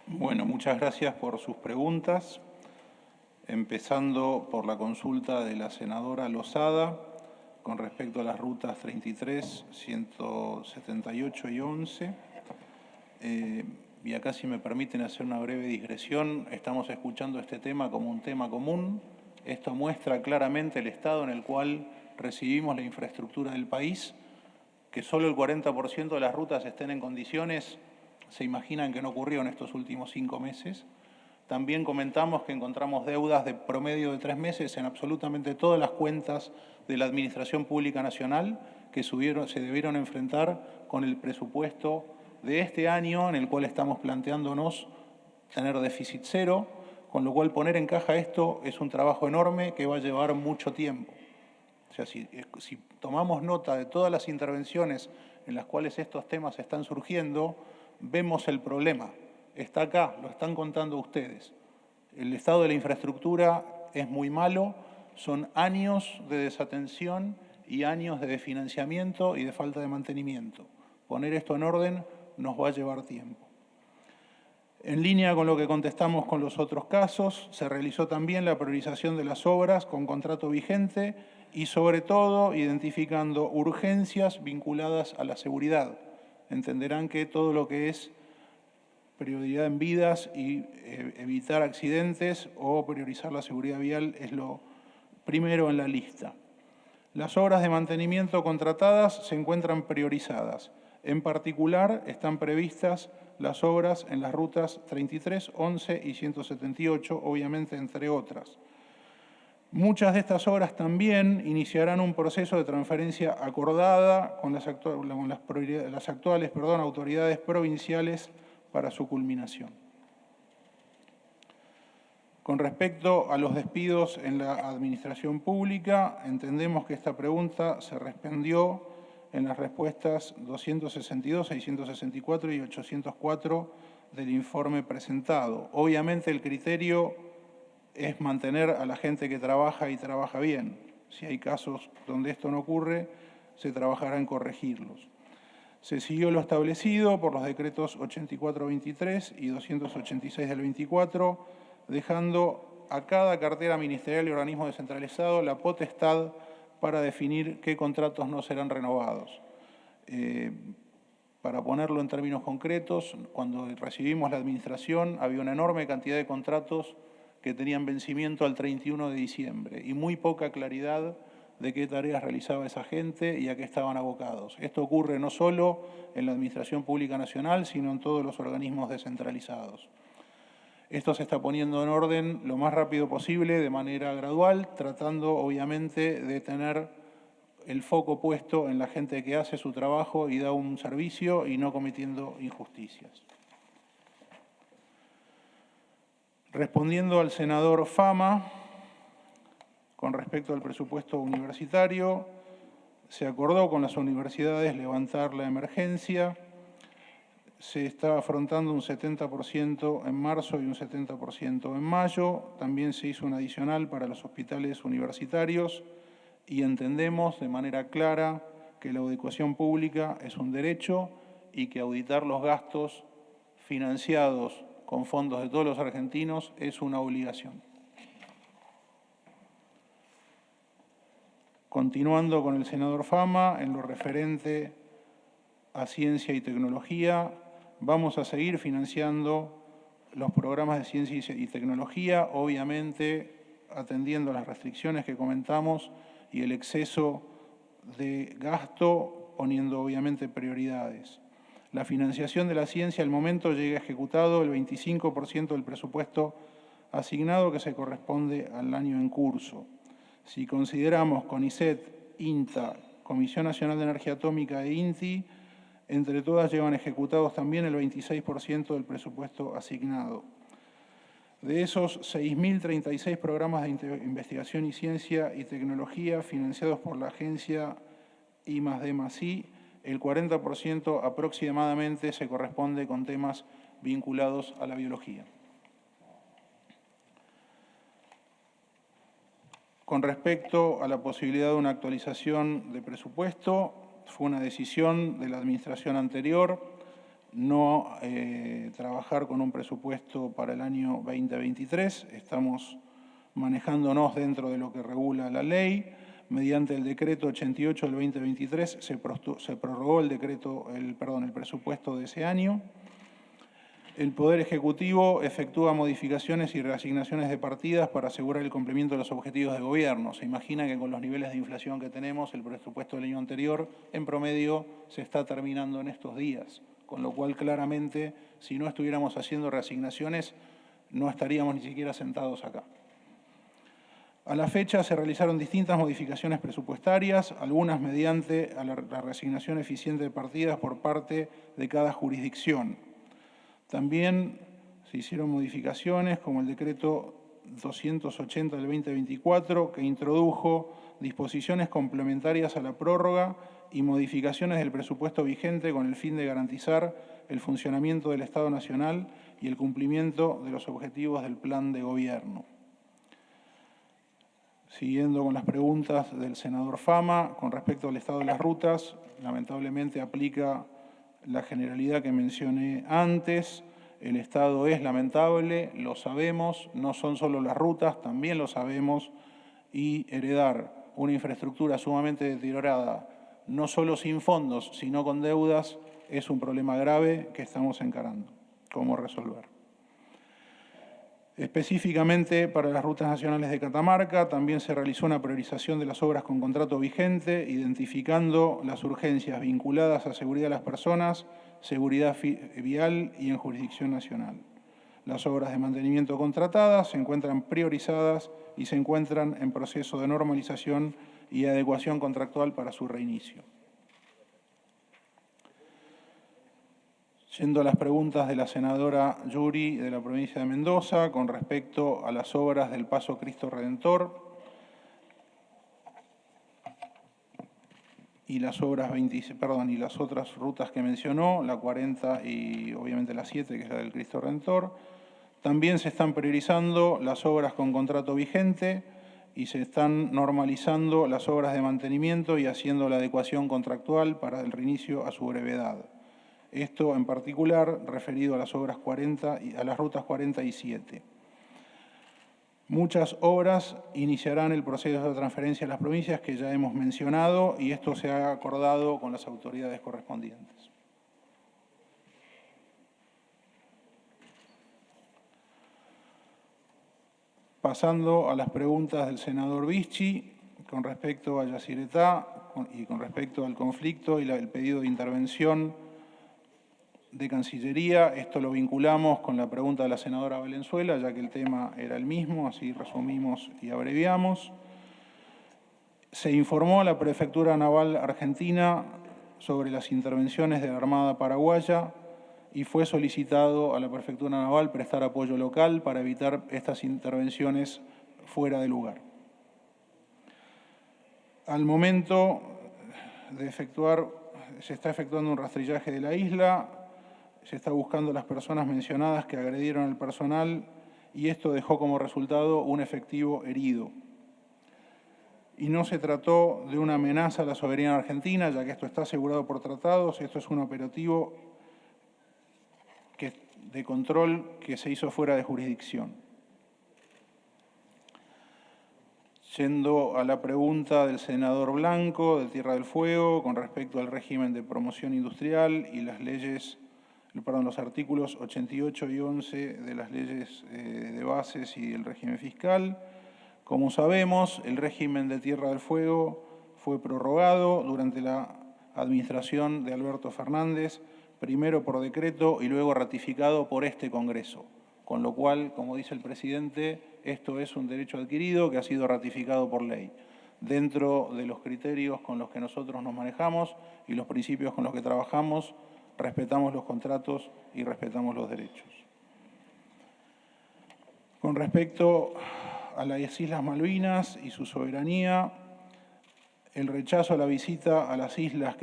Bueno, muchas gracias por sus preguntas. Empezando por la consulta de la senadora Lozada con respecto a las rutas 33, 178 y 11. Y acá, si me permiten hacer una breve digresión, estamos escuchando este tema como un tema común. Esto muestra claramente el estado en el cual recibimos la infraestructura del país, que solo el 40% de las rutas estén en condiciones. Se imaginan que no ocurrió en estos últimos 5 meses. También comentamos que encontramos deudas de promedio de 3 meses en absolutamente todas las cuentas de la Administración Pública Nacional que se debieron enfrentar con el presupuesto de este año, en el cual estamos planteándonos tener déficit cero, con lo cual poner en caja esto es un trabajo enorme que va a llevar mucho tiempo. O sea, si tomamos nota de todas las intervenciones en las cuales estos temas están surgiendo, vemos el problema. Está acá, lo están contando ustedes. El estado de la infraestructura es muy malo, son años de desatención y años de desfinanciamiento y de falta de mantenimiento. Poner esto en orden nos va a llevar tiempo. En línea con lo que contestamos con los otros casos, se realizó también la priorización de las obras con contrato vigente y, sobre todo, identificando urgencias vinculadas a la seguridad. Entenderán que todo lo que es prioridad en vidas y evitar accidentes o priorizar la seguridad vial es lo primero en la lista. Las obras de mantenimiento contratadas se encuentran priorizadas. En particular, están previstas las obras en las rutas 33, 11 y 178, obviamente entre otras. Muchas de estas obras también iniciarán un proceso de transferencia acordada con las actuales autoridades provinciales para su culminación. Con respecto a los despidos en la administración pública, entendemos que esta pregunta se respondió en las respuestas 262, 664 y 804 del informe presentado. Obviamente el criterio es mantener a la gente que trabaja y trabaja bien. Si hay casos donde esto no ocurre, se trabajará en corregirlos. Se siguió lo establecido por los decretos 84-23 y 286 del 24, dejando a cada cartera ministerial y organismo descentralizado la potestad para definir qué contratos no serán renovados. Para ponerlo en términos concretos, cuando recibimos la administración había una enorme cantidad de contratos que tenían vencimiento al 31 de diciembre y muy poca claridad de qué tareas realizaba esa gente y a qué estaban abocados. Esto ocurre no solo en la Administración Pública Nacional, sino en todos los organismos descentralizados. Esto se está poniendo en orden lo más rápido posible, de manera gradual, tratando obviamente de tener el foco puesto en la gente que hace su trabajo y da un servicio y no cometiendo injusticias. Respondiendo al senador Fama, con respecto al presupuesto universitario, se acordó con las universidades levantar la emergencia. Se está afrontando un 70% en marzo y un 70% en mayo. También se hizo un adicional para los hospitales universitarios y entendemos de manera clara que la educación pública es un derecho y que auditar los gastos financiados con fondos de todos los argentinos es una obligación. Continuando con el senador Fama, en lo referente a ciencia y tecnología, vamos a seguir financiando los programas de ciencia y tecnología, obviamente atendiendo las restricciones que comentamos y el exceso de gasto, poniendo obviamente prioridades. La financiación de la ciencia al momento llega ejecutado el 25% del presupuesto asignado que se corresponde al año en curso. Si consideramos CONICET, INTA, Comisión Nacional de Energía Atómica e INTI, entre todas llevan ejecutados también el 26% del presupuesto asignado. De esos 6.036 programas de investigación y ciencia y tecnología financiados por la agencia I+D+I, el 40% aproximadamente se corresponde con temas vinculados a la biología. Con respecto a la posibilidad de una actualización de presupuesto, fue una decisión de la administración anterior, no trabajar con un presupuesto para el año 2023. Estamos manejándonos dentro de lo que regula la ley. Mediante el decreto 88 del 2023 se prorrogó el presupuesto de ese año. El Poder Ejecutivo efectúa modificaciones y reasignaciones de partidas para asegurar el cumplimiento de los objetivos de gobierno. Se imagina que con los niveles de inflación que tenemos, el presupuesto del año anterior, en promedio, se está terminando en estos días. Con lo cual, claramente, si no estuviéramos haciendo reasignaciones, no estaríamos ni siquiera sentados acá. A la fecha se realizaron distintas modificaciones presupuestarias, algunas mediante la reasignación eficiente de partidas por parte de cada jurisdicción. También se hicieron modificaciones como el decreto 280 del 2024, que introdujo disposiciones complementarias a la prórroga y modificaciones del presupuesto vigente con el fin de garantizar el funcionamiento del Estado Nacional y el cumplimiento de los objetivos del plan de gobierno. Siguiendo con las preguntas del senador Fama, con respecto al estado de las rutas, lamentablemente aplica la generalidad que mencioné antes. El estado es lamentable, lo sabemos, no son solo las rutas, también lo sabemos, y heredar una infraestructura sumamente deteriorada, no solo sin fondos, sino con deudas, es un problema grave que estamos encarando. ¿Cómo resolver? Específicamente para las rutas nacionales de Catamarca, también se realizó una priorización de las obras con contrato vigente, identificando las urgencias vinculadas a seguridad de las personas, seguridad vial y en jurisdicción nacional. Las obras de mantenimiento contratadas se encuentran priorizadas y se encuentran en proceso de normalización y adecuación contractual para su reinicio. Yendo a las preguntas de la senadora Yuri de la provincia de Mendoza con respecto a las obras del Paso Cristo Redentor y las obras y las otras rutas que mencionó, la 40 y obviamente la 7, que es la del Cristo Redentor. También se están priorizando las obras con contrato vigente y se están normalizando las obras de mantenimiento y haciendo la adecuación contractual para el reinicio a su brevedad. Esto en particular referido a las obras 40 y a las rutas 47. Muchas obras iniciarán el proceso de transferencia a las provincias que ya hemos mencionado y esto se ha acordado con las autoridades correspondientes. Pasando a las preguntas del senador Vicchi con respecto a Yacyretá y con respecto al conflicto y el pedido de intervención de Cancillería, esto lo vinculamos con la pregunta de la senadora Valenzuela, ya que el tema era el mismo, así resumimos y abreviamos. Se informó a la Prefectura Naval Argentina sobre las intervenciones de la Armada Paraguaya y fue solicitado a la Prefectura Naval prestar apoyo local para evitar estas intervenciones fuera de lugar. Al momento de se está efectuando un rastrillaje de la isla, se está buscando las personas mencionadas que agredieron al personal y esto dejó como resultado un efectivo herido. Y no se trató de una amenaza a la soberanía argentina, ya que esto está asegurado por tratados, esto es un operativo de control que se hizo fuera de jurisdicción. Yendo a la pregunta del senador Blanco de Tierra del Fuego con respecto al régimen de promoción industrial y los artículos 88 y 11 de las leyes de bases y el régimen fiscal. Como sabemos, el régimen de Tierra del Fuego fue prorrogado durante la administración de Alberto Fernández, primero por decreto y luego ratificado por este Congreso. Con lo cual, como dice el presidente, esto es un derecho adquirido que ha sido ratificado por ley. Dentro de los criterios con los que nosotros nos manejamos y los principios con los que trabajamos, respetamos los contratos y respetamos los derechos. Con respecto a las Islas Malvinas y su soberanía, el rechazo a la visita a las Islas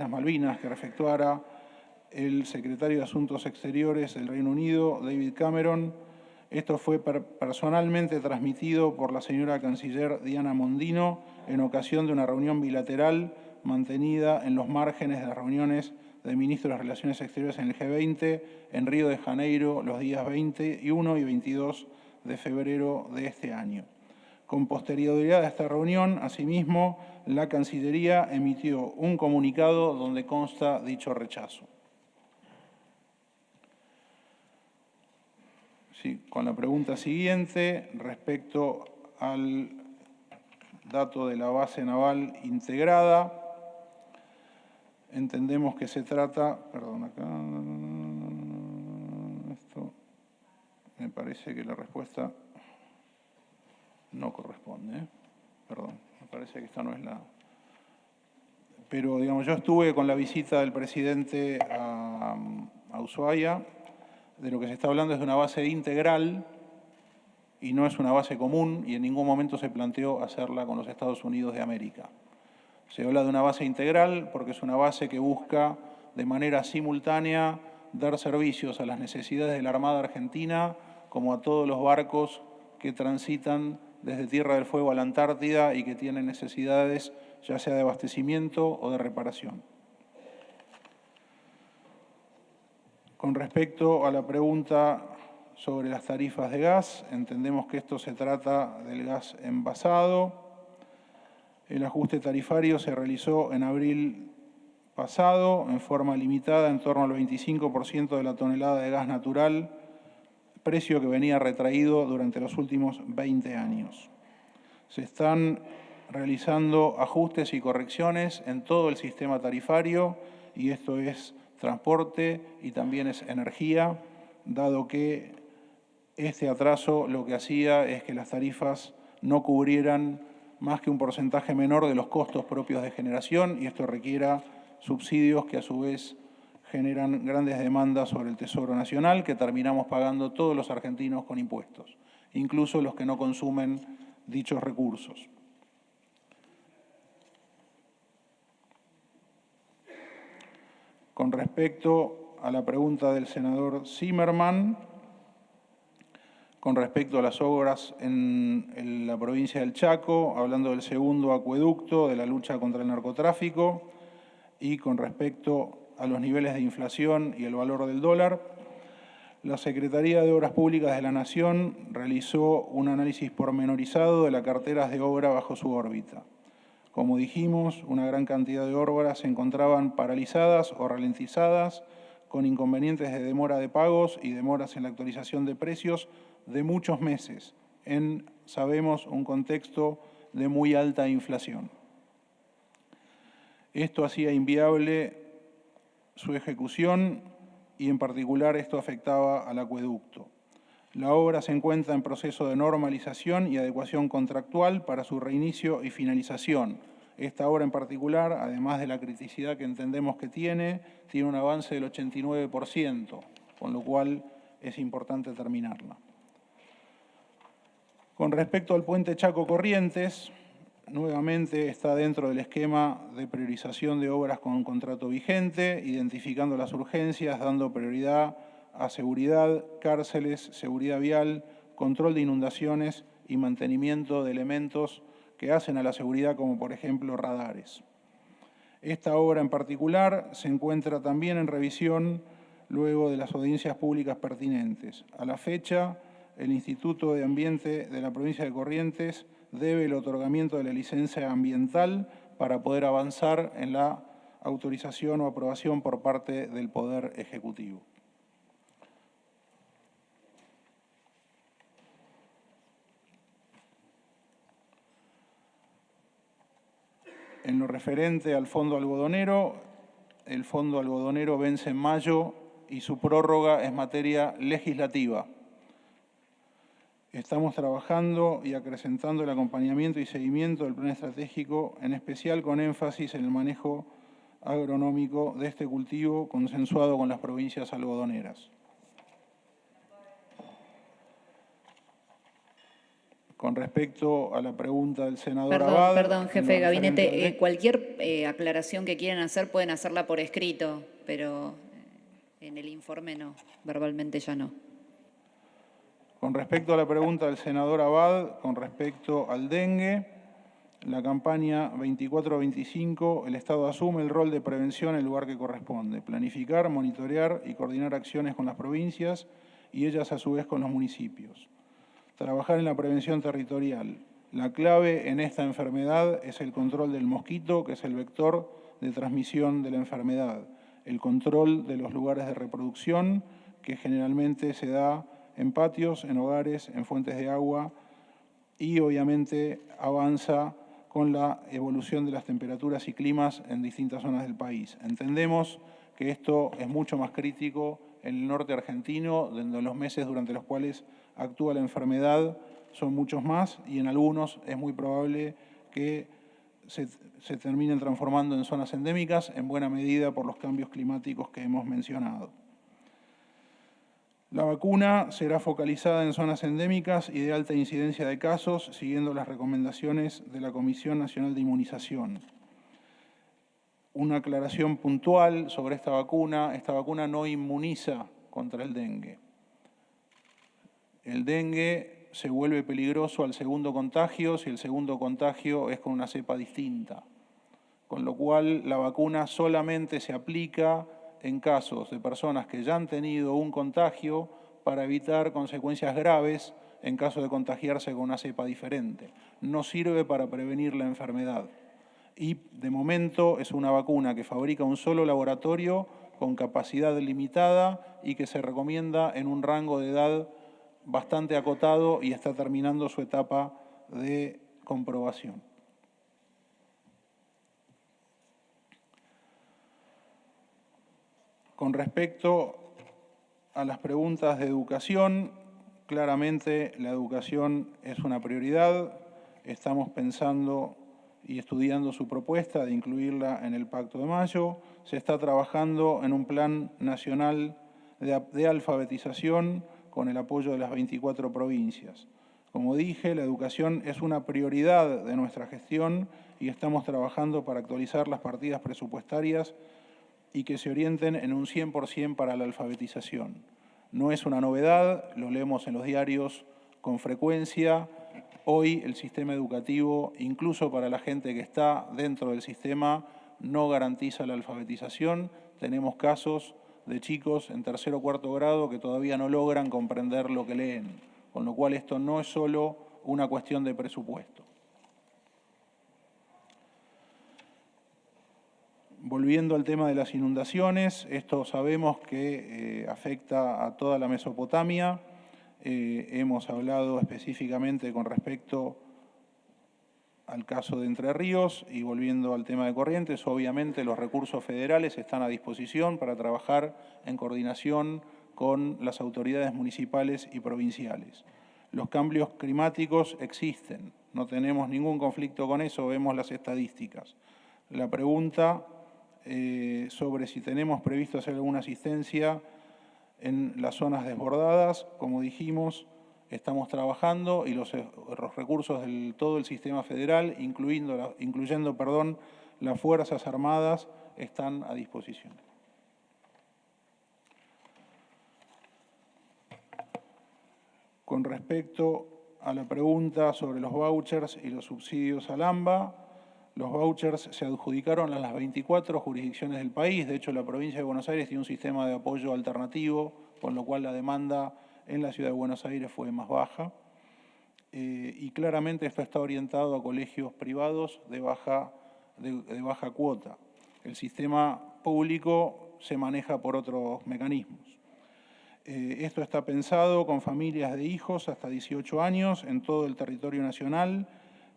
Malvinas que efectuara el secretario de Asuntos Exteriores del Reino Unido, David Cameron. Esto fue personalmente transmitido por la señora canciller Diana Mondino en ocasión de una reunión bilateral mantenida en los márgenes de las reuniones de ministros de Relaciones Exteriores en el G20 en Río de Janeiro los días 21 y 22 de febrero de este año. Con posterioridad a esta reunión, asimismo, la Cancillería emitió un comunicado donde consta dicho rechazo. Sí, con la pregunta siguiente, respecto al dato de la base naval integrada, entendemos que se trata, perdón, acá, esto me parece que la respuesta no corresponde, perdón, me parece que esta no es la... Pero, digamos, yo estuve con la visita del presidente a Ushuaia. De lo que se está hablando es de una base integral y no es una base común, y en ningún momento se planteó hacerla con los Estados Unidos de América. Se habla de una base integral porque es una base que busca de manera simultánea dar servicios a las necesidades de la Armada Argentina como a todos los barcos que transitan desde Tierra del Fuego a la Antártida y que tienen necesidades ya sea de abastecimiento o de reparación. Con respecto a la pregunta sobre las tarifas de gas, entendemos que esto se trata del gas envasado. El ajuste tarifario se realizó en abril pasado en forma limitada en torno al 25% de la tonelada de gas natural, precio que venía retraído durante los últimos 20 años. Se están realizando ajustes y correcciones en todo el sistema tarifario, y esto es transporte y también es energía, dado que este atraso lo que hacía es que las tarifas no cubrieran más que un porcentaje menor de los costos propios de generación, y esto requiera subsidios que a su vez generan grandes demandas sobre el Tesoro Nacional, que terminamos pagando todos los argentinos con impuestos, incluso los que no consumen dichos recursos. Con respecto a la pregunta del senador Zimmerman, con respecto a las obras en la provincia del Chaco, hablando del segundo acueducto, de la lucha contra el narcotráfico, y con respecto a los niveles de inflación y el valor del dólar, la Secretaría de Obras Públicas de la Nación realizó un análisis pormenorizado de las carteras de obra bajo su órbita. Como dijimos, una gran cantidad de obras se encontraban paralizadas o ralentizadas, con inconvenientes de demora de pagos y demoras en la actualización de precios de muchos meses, en, sabemos, un contexto de muy alta inflación. Esto hacía inviable su ejecución y en particular esto afectaba al acueducto. La obra se encuentra en proceso de normalización y adecuación contractual para su reinicio y finalización. Esta obra en particular, además de la criticidad que entendemos que tiene un avance del 89%, con lo cual es importante terminarla. Con respecto al puente Chaco Corrientes, nuevamente está dentro del esquema de priorización de obras con un contrato vigente, identificando las urgencias, dando prioridad a seguridad, cárceles, seguridad vial, control de inundaciones y mantenimiento de elementos que hacen a la seguridad, como por ejemplo radares. Esta obra en particular se encuentra también en revisión luego de las audiencias públicas pertinentes. A la fecha, el Instituto de Ambiente de la provincia de Corrientes debe el otorgamiento de la licencia ambiental para poder avanzar en la autorización o aprobación por parte del Poder Ejecutivo. En lo referente al fondo algodonero, el fondo algodonero vence en mayo y su prórroga es materia legislativa. Estamos trabajando y acrecentando el acompañamiento y seguimiento del plan estratégico, en especial con énfasis en el manejo agronómico de este cultivo consensuado con las provincias algodoneras. Con respecto a la pregunta del senador Abad... Perdón, jefe de gabinete. Cualquier aclaración que quieran hacer pueden hacerla por escrito, pero en el informe no, verbalmente ya no. Con respecto a la pregunta del senador Abad, con respecto al dengue, la campaña 24-25, el Estado asume el rol de prevención en el lugar que corresponde, planificar, monitorear y coordinar acciones con las provincias y ellas a su vez con los municipios. Trabajar en la prevención territorial. La clave en esta enfermedad es el control del mosquito, que es el vector de transmisión de la enfermedad, el control de los lugares de reproducción, que generalmente se da en patios, en hogares, en fuentes de agua, y obviamente avanza con la evolución de las temperaturas y climas en distintas zonas del país. Entendemos que esto es mucho más crítico en el norte argentino, donde los meses durante los cuales actúa la enfermedad son muchos más y en algunos es muy probable que se terminen transformando en zonas endémicas, en buena medida por los cambios climáticos que hemos mencionado. La vacuna será focalizada en zonas endémicas y de alta incidencia de casos, siguiendo las recomendaciones de la Comisión Nacional de Inmunización. Una aclaración puntual sobre esta vacuna no inmuniza contra el dengue. El dengue se vuelve peligroso al segundo contagio si el segundo contagio es con una cepa distinta, con lo cual la vacuna solamente se aplica en casos de personas que ya han tenido un contagio para evitar consecuencias graves en caso de contagiarse con una cepa diferente. No sirve para prevenir la enfermedad. Y de momento es una vacuna que fabrica un solo laboratorio con capacidad limitada y que se recomienda en un rango de edad bastante acotado y está terminando su etapa de comprobación. Con respecto a las preguntas de educación, claramente la educación es una prioridad. Estamos pensando y estudiando su propuesta de incluirla en el Pacto de Mayo. Se está trabajando en un plan nacional de alfabetización con el apoyo de las 24 provincias. Como dije, la educación es una prioridad de nuestra gestión y estamos trabajando para actualizar las partidas presupuestarias y que se orienten en un 100% para la alfabetización. No es una novedad, lo leemos en los diarios con frecuencia. Hoy el sistema educativo, incluso para la gente que está dentro del sistema, no garantiza la alfabetización. Tenemos casos de chicos en tercero o cuarto grado que todavía no logran comprender lo que leen, con lo cual esto no es solo una cuestión de presupuesto. Volviendo al tema de las inundaciones, esto sabemos que afecta a toda la Mesopotamia. Hemos hablado específicamente con respecto al caso de Entre Ríos y volviendo al tema de Corrientes, obviamente los recursos federales están a disposición para trabajar en coordinación con las autoridades municipales y provinciales. Los cambios climáticos existen, no tenemos ningún conflicto con eso, vemos las estadísticas. La pregunta sobre si tenemos previsto hacer alguna asistencia en las zonas desbordadas, como dijimos, estamos trabajando y los recursos de todo el sistema federal, incluyendo las Fuerzas Armadas, están a disposición. Con respecto a la pregunta sobre los vouchers y los subsidios al AMBA, los vouchers se adjudicaron a las 24 jurisdicciones del país. De hecho, la provincia de Buenos Aires tiene un sistema de apoyo alternativo, con lo cual la demanda en la ciudad de Buenos Aires fue más baja. Y claramente esto está orientado a colegios privados de baja cuota. El sistema público se maneja por otros mecanismos. Esto está pensado con familias de hijos hasta 18 años en todo el territorio nacional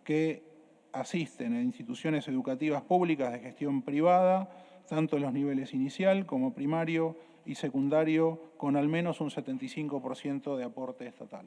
que asisten a instituciones educativas públicas de gestión privada, tanto en los niveles inicial como primario y secundario, con al menos un 75% de aporte estatal.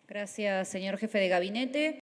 Gracias, señor jefe de gabinete.